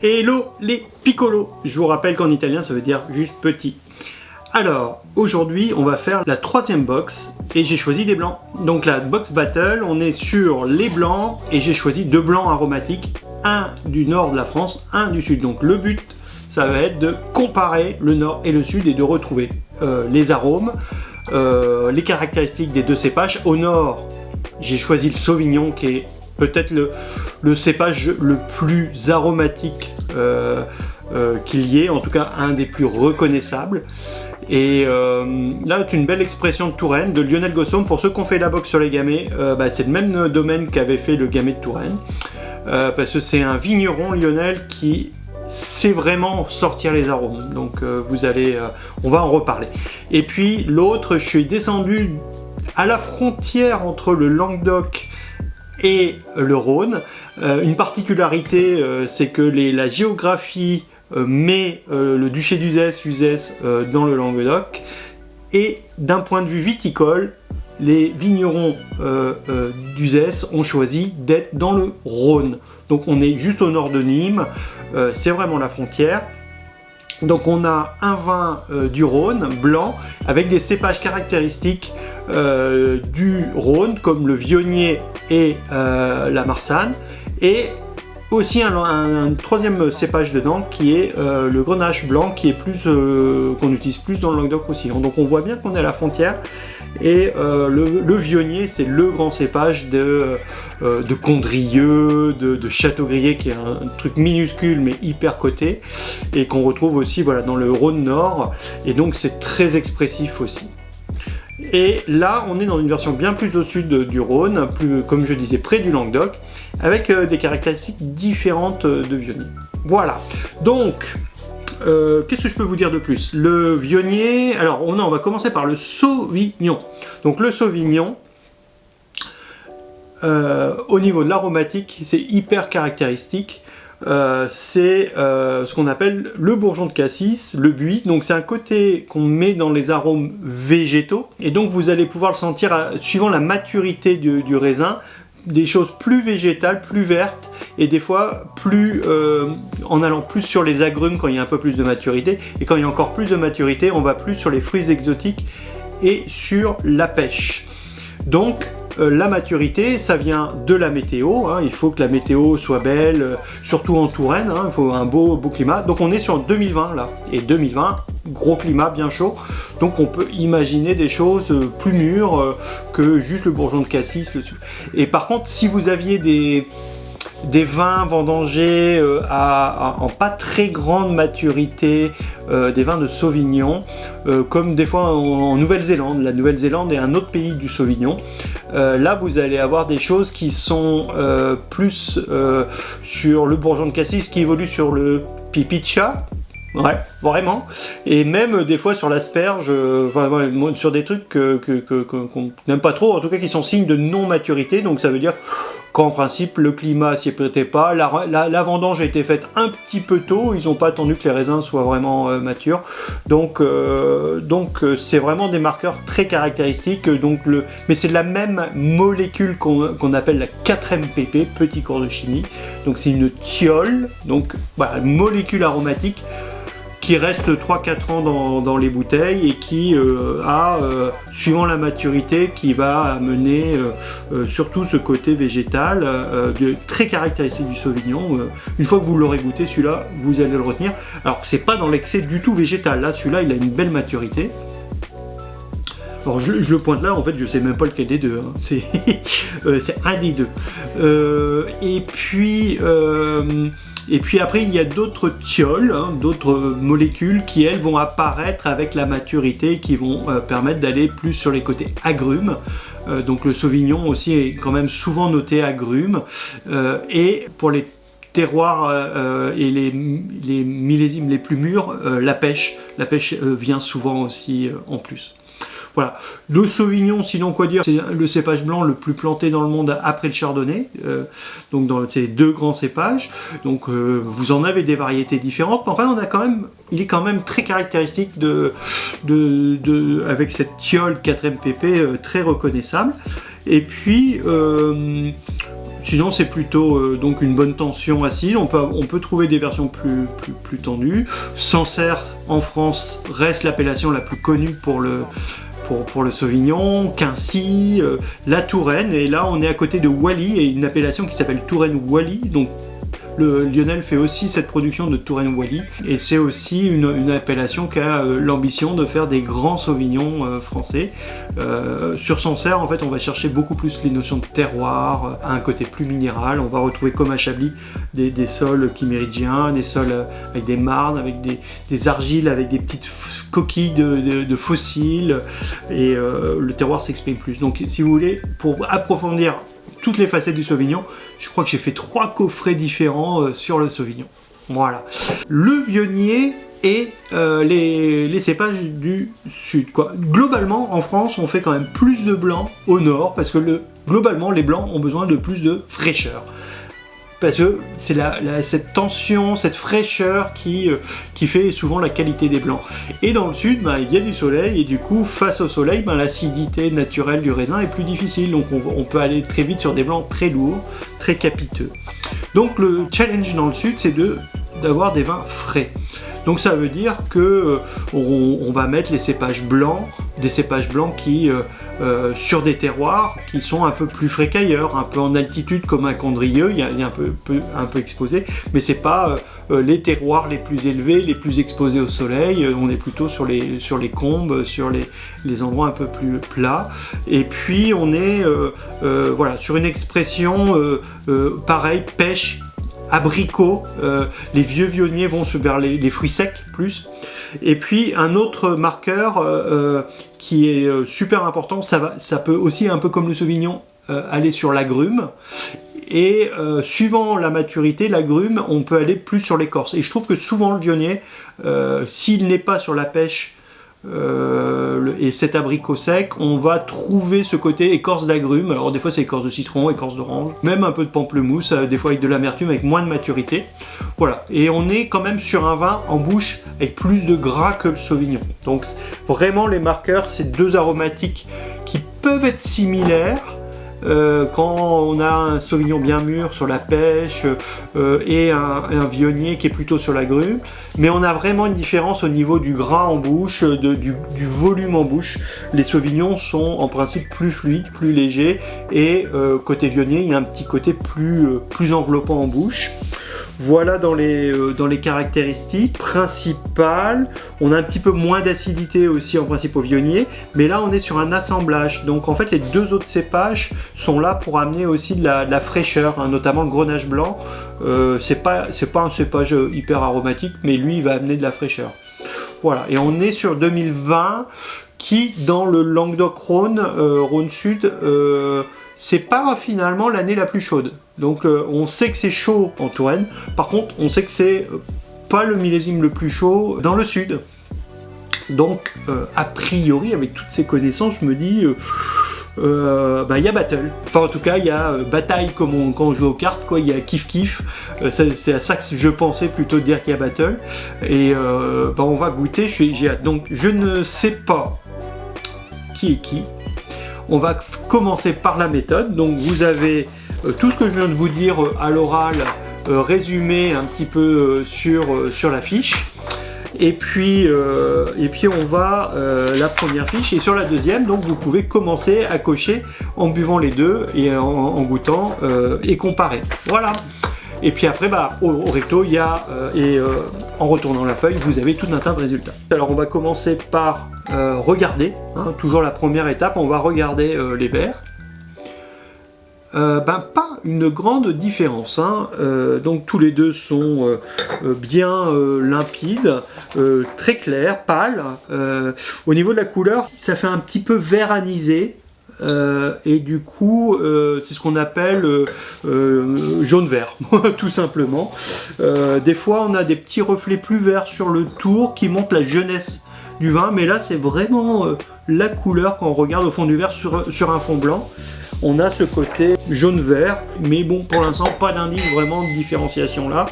Hello les piccolos. Je vous rappelle qu'en italien ça veut dire juste petit. Alors, aujourd'hui on va faire la troisième box et j'ai choisi des blancs. Donc la box battle, on est sur les blancs et j'ai choisi deux blancs aromatiques, un du nord de la France, un du sud. Donc le but, ça va être de comparer le nord et le sud et de retrouver les arômes, les caractéristiques des deux cépages. Au nord, j'ai choisi le Sauvignon qui est peut-être le cépage le plus aromatique qu'il y ait, en tout cas un des plus reconnaissables. Et là, c'est une belle expression de Touraine, de Lionel Gossomme. Pour ceux qui ont fait la boxe sur les gamets, c'est le même domaine qu'avait fait le gamet de Touraine. Parce que c'est un vigneron, Lionel, qui sait vraiment sortir les arômes. Donc on va en reparler. Et puis l'autre, je suis descendu à la frontière entre le Languedoc et le Rhône. Une particularité, c'est que la géographie met le duché d'Uzès dans le Languedoc, et d'un point de vue viticole, les vignerons d'Uzès ont choisi d'être dans le Rhône. Donc on est juste au nord de Nîmes, c'est vraiment la frontière. Donc on a un vin du Rhône, blanc, avec des cépages caractéristiques du Rhône, comme le Viognier et la Marsanne, et aussi un troisième cépage dedans qui est le Grenache blanc, qui est qu'on utilise plus dans le Languedoc-Roussillon. Donc on voit bien qu'on est à la frontière. Et le Viognier, c'est le grand cépage de Condrieu, de Châteaubriant, qui est un truc minuscule mais hyper coté, et qu'on retrouve aussi dans le Rhône Nord, et donc c'est très expressif aussi. Et là, on est dans une version bien plus au sud du Rhône, comme je disais, près du Languedoc, avec des caractéristiques différentes de Viognier. Voilà, donc qu'est-ce que je peux vous dire de plus? Le Viognier, alors on va commencer par le Sauvignon. Donc le Sauvignon, au niveau de l'aromatique, c'est hyper caractéristique. C'est ce qu'on appelle le bourgeon de cassis, le buis. Donc c'est un côté qu'on met dans les arômes végétaux, et donc vous allez pouvoir le sentir suivant la maturité du raisin, des choses plus végétales, plus vertes, et des fois plus en allant plus sur les agrumes quand il y a un peu plus de maturité, et quand il y a encore plus de maturité, on va plus sur les fruits exotiques et sur la pêche. Donc la maturité, ça vient de la météo, hein. Il faut que la météo soit belle, surtout en Touraine, hein. Il faut un beau climat. Donc on est sur 2020 là, et 2020, gros climat, bien chaud. Donc on peut imaginer des choses plus mûres que juste le bourgeon de cassis. Et par contre, si vous aviez des vins vendangés en pas très grande maturité, des vins de Sauvignon, comme des fois en Nouvelle-Zélande. La Nouvelle-Zélande est un autre pays du Sauvignon. Là, vous allez avoir des choses qui sont plus sur le bourgeon de cassis, qui évolue sur le pipi de chat. Ouais, vraiment. Et même des fois sur l'asperge, sur des trucs qu'on n'aime pas trop, en tout cas qui sont signes de non-maturité. Donc ça veut dire qu'en principe le climat s'y prêtait pas, la vendange a été faite un petit peu tôt, ils n'ont pas attendu que les raisins soient vraiment matures. Donc c'est vraiment des marqueurs très caractéristiques. Mais c'est la même molécule qu'on appelle la 4-MPP, petit cours de chimie. Donc c'est une thiole, donc voilà, une molécule aromatique qui reste 3-4 ans dans les bouteilles, et qui suivant la maturité, qui va amener surtout ce côté végétal très caractéristique du Sauvignon. Une fois que vous l'aurez goûté, celui-là, vous allez le retenir. Alors c'est pas dans l'excès du tout végétal, là celui-là il a une belle maturité. Alors je le pointe là, en fait je sais même pas lequel des deux, hein. C'est un des deux. Et puis après, il y a d'autres thioles, hein, d'autres molécules qui, elles, vont apparaître avec la maturité, qui vont permettre d'aller plus sur les côtés agrumes. Donc le Sauvignon aussi est quand même souvent noté agrumes. Et pour les terroirs et les millésimes les plus mûrs, la pêche vient souvent aussi en plus. Voilà, le Sauvignon, sinon quoi dire, c'est le cépage blanc le plus planté dans le monde après le Chardonnay, donc dans ces deux grands cépages. Donc vous en avez des variétés différentes, mais enfin il est quand même très caractéristique avec cette thiole 4-MPP très reconnaissable. Et puis Sinon c'est plutôt donc une bonne tension acide. On peut trouver des versions plus tendues. Sancerre en France reste l'appellation la plus connue pour le Sauvignon, Quincy, la Touraine, et là on est à côté de Wally et une appellation qui s'appelle Touraine Wally. Donc le Lionel fait aussi cette production de Touraine Wally et c'est aussi une appellation qui a l'ambition de faire des grands sauvignons français. Sur Sancerre, en fait, on va chercher beaucoup plus les notions de terroir, un côté plus minéral. On va retrouver comme à Chablis des sols chiméridiens, des sols avec des marnes, avec des argiles, avec des petites coquilles de fossiles, et le terroir s'exprime plus. Donc si vous voulez, pour approfondir toutes les facettes du Sauvignon, je crois que j'ai fait 3 coffrets différents sur le Sauvignon. Voilà. Le Vionnier et les cépages du sud, quoi. Globalement, en France, on fait quand même plus de blanc au nord, parce que globalement, les blancs ont besoin de plus de fraîcheur. Parce que c'est cette tension, cette fraîcheur qui fait souvent la qualité des blancs. Et dans le sud, il y a du soleil, et du coup, face au soleil, l'acidité naturelle du raisin est plus difficile. Donc on peut aller très vite sur des blancs très lourds, très capiteux. Donc le challenge dans le sud, c'est d'avoir des vins frais. Donc ça veut dire que on va mettre des cépages blancs qui sur des terroirs qui sont un peu plus frais qu'ailleurs, un peu en altitude comme un Condrieu, il est un peu exposé, mais c'est pas les terroirs les plus élevés, les plus exposés au soleil. On est plutôt sur les combes, sur les endroits un peu plus plats. Et puis on est voilà, sur une expression pareil, pêche, abricot, les vieux vionniers vont vers les fruits secs plus. Et puis un autre marqueur qui est super important, ça peut aussi, un peu comme le Sauvignon, aller sur l'agrume. Et suivant la maturité, l'agrume, on peut aller plus sur l'écorce. Et je trouve que souvent le vionnier, s'il n'est pas sur la pêche et cet abricot sec, on va trouver ce côté écorce d'agrumes. Alors des fois c'est écorce de citron, écorce d'orange, même un peu de pamplemousse, des fois avec de l'amertume, avec moins de maturité. Voilà, et on est quand même sur un vin en bouche avec plus de gras que le Sauvignon. Donc vraiment les marqueurs, c'est 2 aromatiques qui peuvent être similaires. Quand on a un Sauvignon bien mûr sur la pêche et un Vionnier qui est plutôt sur l'agrume, mais on a vraiment une différence au niveau du gras en bouche, du volume en bouche. Les Sauvignons sont en principe plus fluides, plus légers, et côté Vionnier, il y a un petit côté plus enveloppant en bouche. Voilà dans les caractéristiques principales. On a un petit peu moins d'acidité aussi en principe au Vionnier, mais là on est sur un assemblage. Donc en fait les 2 autres cépages sont là pour amener aussi de la fraîcheur, notamment le Grenache blanc. C'est pas un cépage hyper aromatique, mais lui il va amener de la fraîcheur. Voilà, et on est sur 2020 qui, dans le Languedoc-Rhône, Rhône-Sud, c'est pas finalement l'année la plus chaude. Donc on sait que c'est chaud en Touraine, par contre on sait que c'est pas le millésime le plus chaud dans le sud. Donc a priori, avec toutes ces connaissances, je me dis y a battle. Enfin en tout cas il y a bataille comme quand on joue aux cartes, quoi. Il y a kiff. C'est à ça que je pensais plutôt de dire qu'il y a battle. Et on va goûter, j'ai hâte. Donc je ne sais pas qui est qui. On va commencer par la méthode. Donc vous avez tout ce que je viens de vous dire à l'oral, résumé un petit peu sur la fiche. Et puis on va la première fiche, et sur la deuxième, donc vous pouvez commencer à cocher en buvant les deux et en goûtant et comparer. Voilà. Et puis après, au recto, il y a, en retournant la feuille, vous avez tout un tas de résultats. Alors on va commencer par regarder, toujours la première étape, on va regarder les verres. Pas une grande différence, donc tous les deux sont bien limpides, très clairs, pâles. Au niveau de la couleur, ça fait un petit peu vert anisé. Et du coup c'est ce qu'on appelle jaune-vert tout simplement. Des fois on a des petits reflets plus verts sur le tour qui montrent la jeunesse du vin, mais là c'est vraiment la couleur. Quand on regarde au fond du verre sur un fond blanc, on a ce côté jaune-vert, mais bon, pour l'instant pas d'indice vraiment de différenciation là.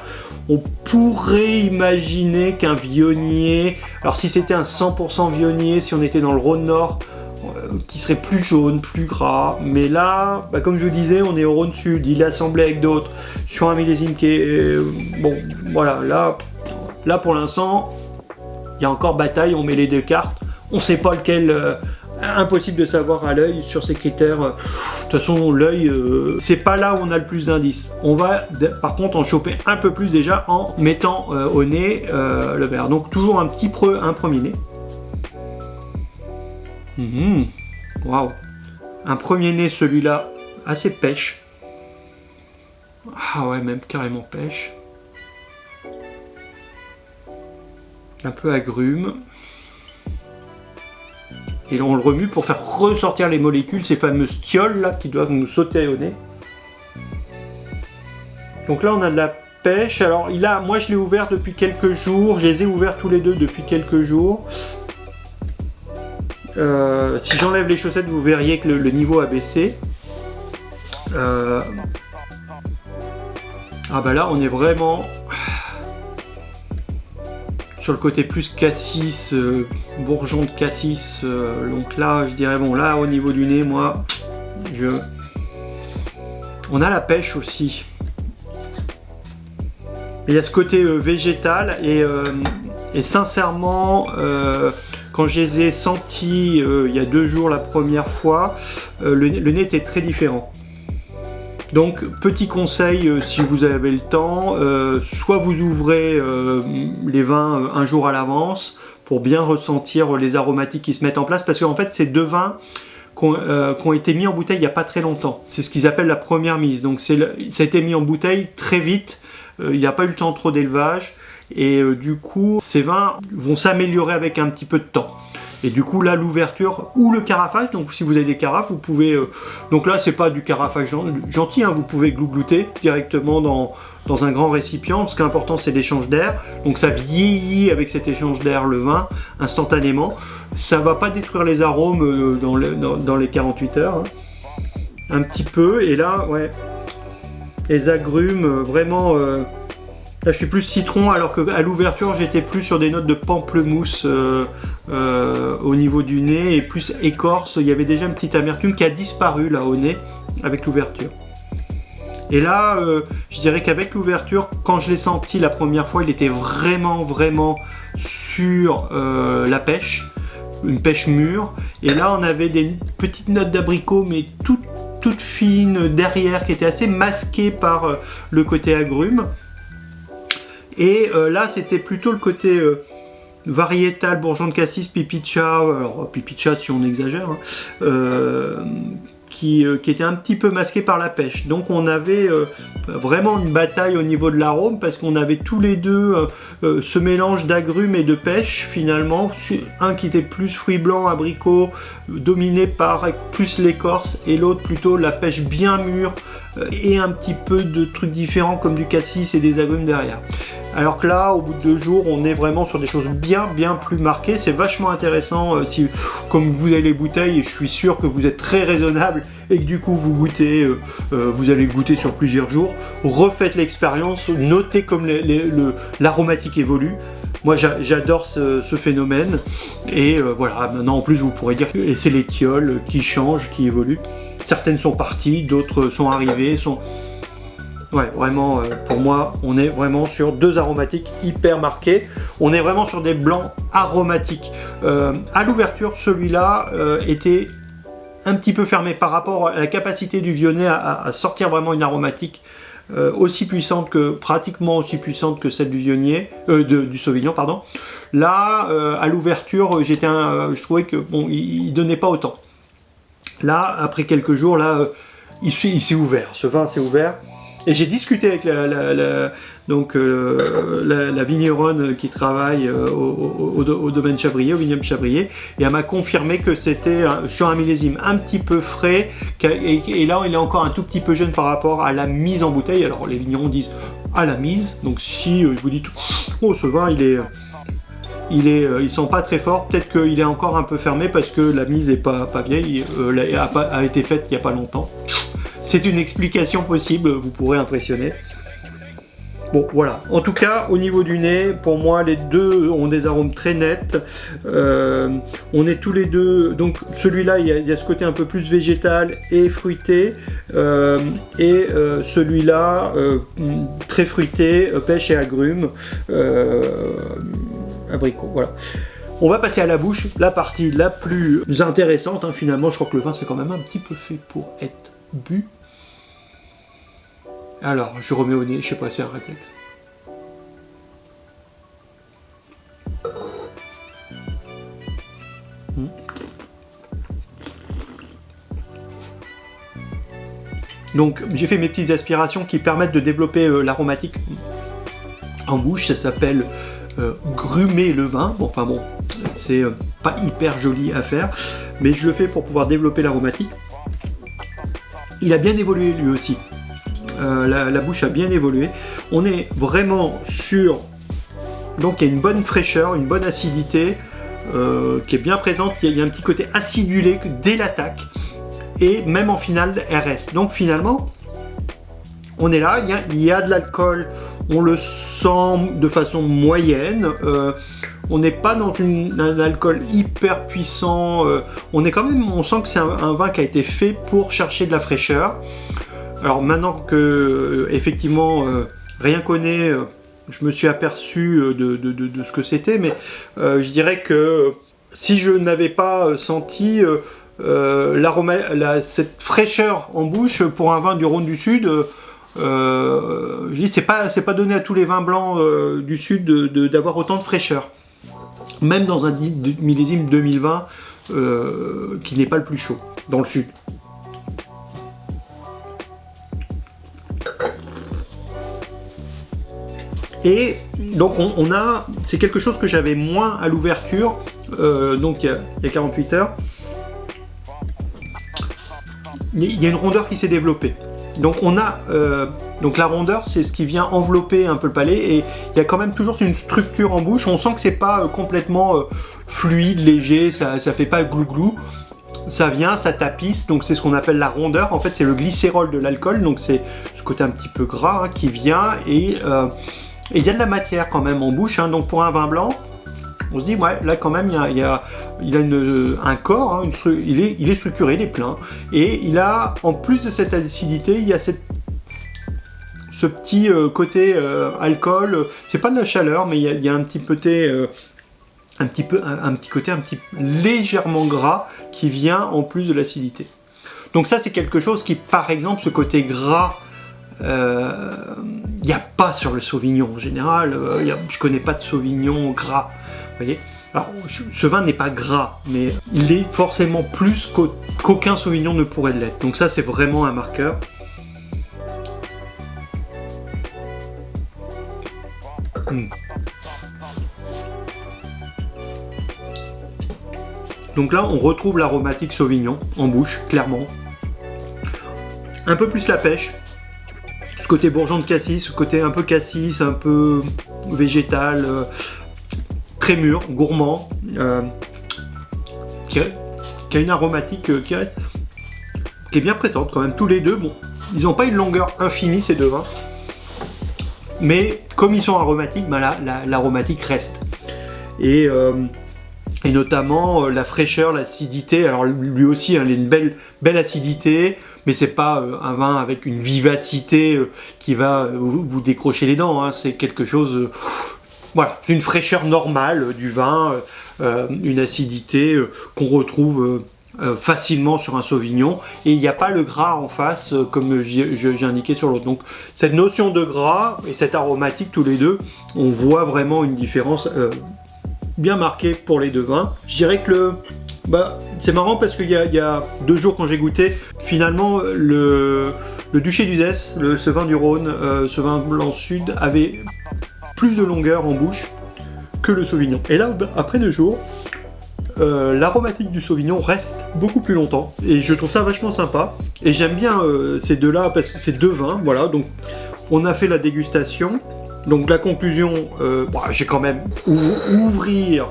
On pourrait imaginer qu'un Vionnier, alors si c'était un 100% Vionnier, si on était dans le Rhône Nord, qui serait plus jaune, plus gras. Mais là, bah, comme je vous disais, on est au Rhône Sud, il est assemblé avec d'autres, sur un millésime qui est... bon, voilà, là pour l'instant, il y a encore bataille, on met les deux cartes, on sait pas lequel... impossible de savoir à l'œil sur ces critères. De toute façon, l'œil, c'est pas là où on a le plus d'indices. On va par contre en choper un peu plus déjà en mettant au nez le vert. Donc toujours un premier nez. Waouh, un premier nez, celui-là, assez pêche. Ah ouais, même carrément pêche. Un peu agrume. Et là, on le remue pour faire ressortir les molécules, ces fameuses thioles là qui doivent nous sauter au nez. Donc là, on a de la pêche. Alors, moi, je l'ai ouvert depuis quelques jours. Je les ai ouverts tous les deux depuis quelques jours. Si j'enlève les chaussettes, vous verriez que le niveau a baissé. Ah bah là, on est vraiment sur le côté plus cassis, bourgeon de cassis. Donc là, je dirais, bon, là, au niveau du nez, moi, on a la pêche aussi. Il y a ce côté végétal et sincèrement, quand je les ai sentis il y a 2 jours la première fois, le nez était très différent. Donc petit conseil, si vous avez le temps, soit vous ouvrez les vins un jour à l'avance pour bien ressentir les aromatiques qui se mettent en place, parce qu'en fait c'est 2 vins qui ont été mis en bouteille il n'y a pas très longtemps. C'est ce qu'ils appellent la première mise, donc ça a été mis en bouteille très vite, il n'y a pas eu le temps trop d'élevage, et du coup ces vins vont s'améliorer avec un petit peu de temps. Et du coup là, l'ouverture ou le carafage, donc si vous avez des carafes, vous pouvez... donc là c'est pas du carafage gentil, hein, vous pouvez glouglouter directement dans un grand récipient. Ce qui est important, c'est l'échange d'air, donc ça vieillit avec cet échange d'air le vin instantanément. Ça va pas détruire les arômes dans les 48 heures, hein. Un petit peu, et là ouais, les agrumes vraiment... là je suis plus citron, alors qu'à l'ouverture j'étais plus sur des notes de pamplemousse au niveau du nez, et plus écorce. Il y avait déjà une petite amertume qui a disparu là au nez avec l'ouverture. Et là je dirais qu'avec l'ouverture, quand je l'ai senti la première fois, il était vraiment sur la pêche, une pêche mûre. Et là on avait des petites notes d'abricot, mais toutes fines derrière, qui étaient assez masquées par le côté agrume. Et là c'était plutôt le côté variétal, bourgeon de cassis, pipicha, alors pipicha si on exagère, hein, qui était un petit peu masqué par la pêche. Donc on avait vraiment une bataille au niveau de l'arôme, parce qu'on avait tous les deux ce mélange d'agrumes et de pêche finalement, un qui était plus fruits blancs, abricot, dominé par plus l'écorce, et l'autre plutôt la pêche bien mûre et un petit peu de trucs différents comme du cassis et des agrumes derrière. Alors que là, au bout de 2 jours, on est vraiment sur des choses bien plus marquées. C'est vachement intéressant si, comme vous avez les bouteilles, et je suis sûr que vous êtes très raisonnable et que du coup vous goûtez, vous allez goûter sur plusieurs jours. Refaites l'expérience, notez comme l'aromatique évolue. Moi j'adore ce phénomène, et voilà, maintenant en plus vous pourrez dire que c'est les thioles qui changent, qui évoluent. Certaines sont parties, d'autres sont arrivées, ouais, vraiment, pour moi, on est vraiment sur 2 aromatiques hyper marqués. On est vraiment sur des blancs aromatiques. À l'ouverture, celui-là était un petit peu fermé par rapport à la capacité du Viognier à sortir vraiment une aromatique aussi puissante pratiquement aussi puissante que celle du Viognier, du Sauvignon, pardon. Là, à l'ouverture, je trouvais que bon, il donnait pas autant. Là, après quelques jours, là, il s'est ouvert. Ce vin s'est ouvert. Et j'ai discuté avec la vigneronne qui travaille au domaine Chabrier, au vignoble Chabrier, et elle m'a confirmé que c'était sur un millésime un petit peu frais, et là il est encore un tout petit peu jeune par rapport à la mise en bouteille. Alors les vignerons disent à la mise, donc si je vous dis oh ce vin il sent pas très fort, peut-être qu'il est encore un peu fermé parce que la mise est pas vieille, a été faite il n'y a pas longtemps. C'est une explication possible, vous pourrez impressionner. Bon, voilà. En tout cas, au niveau du nez, pour moi, les deux ont des arômes très nets. On est tous les deux... Donc, celui-là, il y a ce côté un peu plus végétal et fruité. Celui-là, très fruité, pêche et agrumes. Abricot, voilà. On va passer à la bouche, la partie la plus intéressante. Hein, finalement, je crois que le vin, c'est quand même un petit peu fait pour être bu. Alors, je remets au nez, je sais pas, c'est un réflexe. Donc, j'ai fait mes petites aspirations qui permettent de développer l'aromatique en bouche. Ça s'appelle grumer le vin. Bon, enfin bon, c'est pas hyper joli à faire, mais je le fais pour pouvoir développer l'aromatique. Il a bien évolué lui aussi. La bouche a bien évolué. On est vraiment sur... Donc il y a une bonne fraîcheur, une bonne acidité qui est bien présente. Il y a un petit côté acidulé dès l'attaque. Et même en finale, elle reste. Donc finalement, on est là. Il y a de l'alcool. On le sent de façon moyenne. On n'est pas dans un alcool hyper puissant. On sent que c'est un vin qui a été fait pour chercher de la fraîcheur. Alors maintenant que effectivement rien qu'au nez, je me suis aperçu de ce que c'était, mais je dirais que si je n'avais pas senti cette fraîcheur en bouche pour un vin du Rhône du Sud, je dis c'est pas donné à tous les vins blancs du Sud d'avoir autant de fraîcheur, même dans un millésime 2020 qui n'est pas le plus chaud dans le Sud. Et donc c'est quelque chose que j'avais moins à l'ouverture, donc il y a 48 heures. Il y a une rondeur qui s'est développée. Donc donc la rondeur, c'est ce qui vient envelopper un peu le palais, et il y a quand même toujours une structure en bouche. On sent que c'est pas complètement fluide, léger, ça fait pas glouglou. Ça vient, ça tapisse, donc c'est ce qu'on appelle la rondeur. En fait, c'est le glycérol de l'alcool, donc c'est ce côté un petit peu gras qui vient, et il y a de la matière quand même en bouche, hein. Donc pour un vin blanc, on se dit ouais, là quand même il a un corps, hein, il est structuré, il est plein, et il a, en plus de cette acidité, il y a ce petit côté alcool. C'est pas de la chaleur, mais il y a un petit côté légèrement gras qui vient en plus de l'acidité. Donc ça, c'est quelque chose qui, par exemple, ce côté gras, il n'y a pas sur le Sauvignon en général. Je connais pas de Sauvignon gras, vous voyez. Alors, ce vin n'est pas gras, mais il est forcément plus qu'aucun Sauvignon ne pourrait l'être. Donc ça, c'est vraiment un marqueur. Donc là, on retrouve l'aromatique Sauvignon en bouche, clairement. Un peu plus la pêche. Ce côté bourgeon de cassis, ce côté un peu cassis, un peu végétal, très mûr, gourmand, qui a une aromatique qui est bien présente quand même. Tous les deux, bon, ils n'ont pas une longueur infinie ces deux vins, mais comme ils sont aromatiques, ben l'aromatique reste. Et notamment la fraîcheur, l'acidité. Alors lui aussi, hein, il a une belle acidité, mais c'est pas un vin avec une vivacité qui va vous décrocher les dents, hein. C'est quelque chose, voilà, une fraîcheur normale du vin, une acidité qu'on retrouve facilement sur un Sauvignon, et il n'y a pas le gras en face comme j'ai indiqué sur l'autre. Donc cette notion de gras et cette aromatique, tous les deux, on voit vraiment une différence bien marquée pour les deux vins. Je dirais que c'est marrant parce qu'il y a 2 jours, quand j'ai goûté, finalement le Duché d'Uzès, ce vin du Rhône, ce vin blanc sud, avait plus de longueur en bouche que le Sauvignon. Et là, après 2 jours, l'aromatique du Sauvignon reste beaucoup plus longtemps, et je trouve ça vachement sympa. Et j'aime bien ces deux-là, parce que c'est 2 vins, voilà. Donc on a fait la dégustation. Donc la conclusion, je vais quand même ouvrir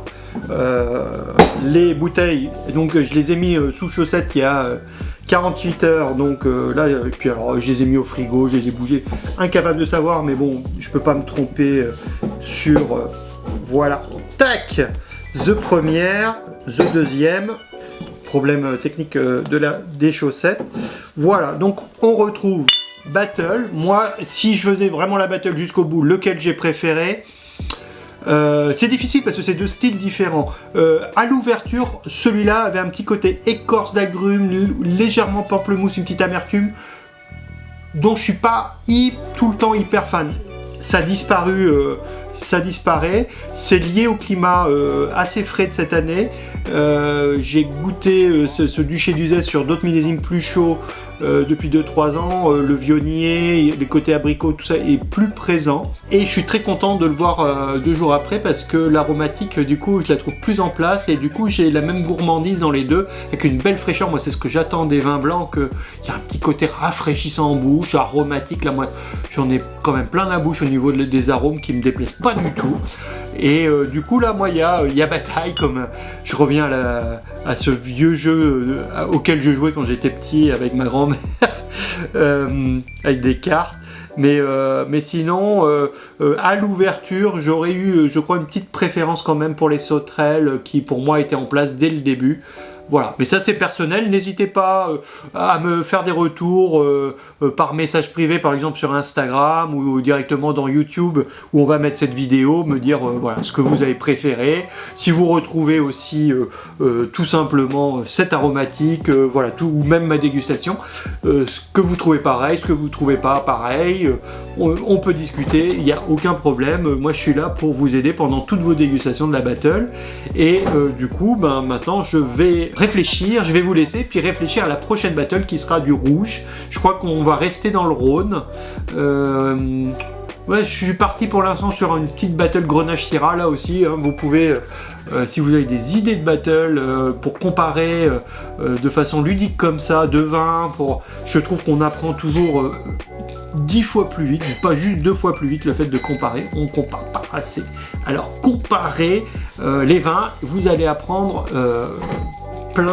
les bouteilles. Et donc je les ai mis sous chaussette il y a 48 heures, donc là, et puis alors je les ai mis au frigo, je les ai bougés, incapable de savoir, mais bon, je peux pas me tromper sur... voilà, tac, the première, the deuxième, problème technique des chaussettes. Voilà, donc on retrouve Battle. Moi, si je faisais vraiment la Battle jusqu'au bout, lequel j'ai préféré, c'est difficile parce que c'est deux styles différents. À l'ouverture, celui-là avait un petit côté écorce d'agrumes, légèrement pamplemousse, une petite amertume, dont je suis pas tout le temps hyper fan. Ça a disparu, ça disparaît. C'est lié au climat assez frais de cette année. J'ai goûté ce duché d'Uzès sur d'autres millésimes plus chauds depuis 2-3 ans. Le vionnier, les côtés abricots, tout ça est plus présent. Et je suis très content de le voir 2 jours après parce que l'aromatique, du coup, je la trouve plus en place et du coup, j'ai la même gourmandise dans les deux avec une belle fraîcheur. Moi, c'est ce que j'attends des vins blancs, qu'il y a un petit côté rafraîchissant en bouche, aromatique. Là, moi, j'en ai quand même plein la bouche au niveau des arômes qui me déplaisent pas du tout. Et du coup, là, moi, il y a bataille, comme je reviens à ce vieux jeu auquel je jouais quand j'étais petit avec ma grand-mère, avec des cartes. Mais sinon, à l'ouverture, j'aurais eu, je crois, une petite préférence quand même pour les sauterelles qui, pour moi, étaient en place dès le début. Voilà, mais ça c'est personnel, n'hésitez pas à me faire des retours par message privé, par exemple sur Instagram ou directement dans YouTube où on va mettre cette vidéo, me dire voilà ce que vous avez préféré, si vous retrouvez aussi tout simplement cette aromatique, voilà, tout, ou même ma dégustation, ce que vous trouvez pareil, ce que vous trouvez pas pareil, on peut discuter, il n'y a aucun problème, moi je suis là pour vous aider pendant toutes vos dégustations de la battle, et du coup ben, maintenant je vais réfléchir, je vais vous laisser, puis réfléchir à la prochaine battle qui sera du rouge. Je crois qu'on va rester dans le Rhône. Ouais, je suis parti pour l'instant sur une petite battle Grenache Syrah là aussi. Hein. Vous pouvez, si vous avez des idées de battle pour comparer de façon ludique comme ça, de vin, je trouve qu'on apprend toujours 10 fois plus vite, pas juste 2 fois plus vite le fait de comparer, on compare pas assez. Alors comparez les vins, vous allez apprendre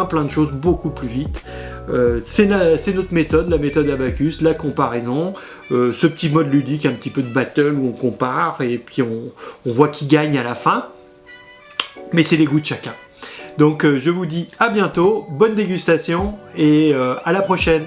plein de choses beaucoup plus vite. C'est notre méthode, la méthode Abacus, la comparaison, ce petit mode ludique, un petit peu de battle où on compare et puis on voit qui gagne à la fin. Mais c'est les goûts de chacun. Donc je vous dis à bientôt, bonne dégustation et à la prochaine.